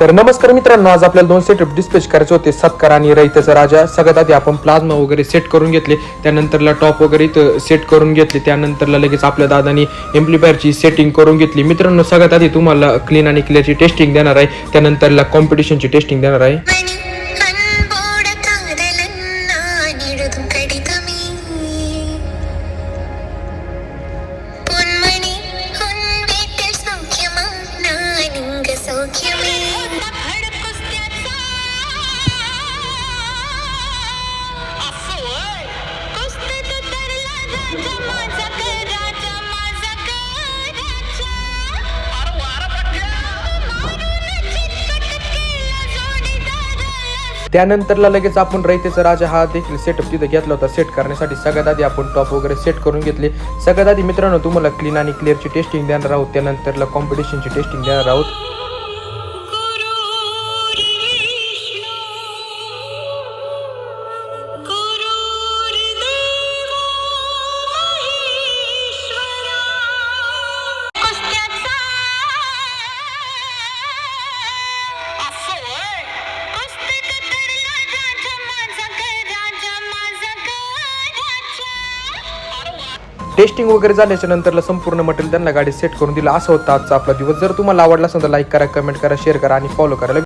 तर नमस्कार मित्रांनो, आज आपल्याला दोन सेटअप डिस्पॅच करायचे होते, सत्कार आणि रयतेचा राजा. सगळ्यात आधी आपण प्लाझ्मा वगैरे सेट करून घेतले, त्यानंतरला टॉप वगैरे इथं सेट करून घेतले, त्यानंतरला लगेच आपल्या दादानी एम्प्लिफायरची सेटिंग करून घेतली. मित्रांनो, सगळ्यात आधी तुम्हाला क्लीन आणि क्लिअरची टेस्टिंग देणार आहे, त्यानंतरला कॉम्पिटिशनची टेस्टिंग देणार आहे. त्यानंतरला लगेच आपण रयतेचा राजा हा देखील सेटअप तिथे घेतला होता सेट करण्यासाठी. सगळ्यात आधी आपण टॉप वगैरे सेट करून घेतले. सगळ्यात आधी मित्रांनो तुम्हाला क्लीन आणि क्लिअरची टेस्टिंग देणार आहोत, त्यानंतरला कॉम्पिटिशनची टेस्टिंग देणार आहोत. टेस्टिंग वगैरे झाल्याच्या नंतरला संपूर्ण मटेरियल त्यांना गाडी सेट करून दिलं. असं होतं आजचा आपला दिवस. जर तुम्हाला आवडला असेल तर लाईक करा, कमेंट करा, शेअर करा आणि फॉलो करा.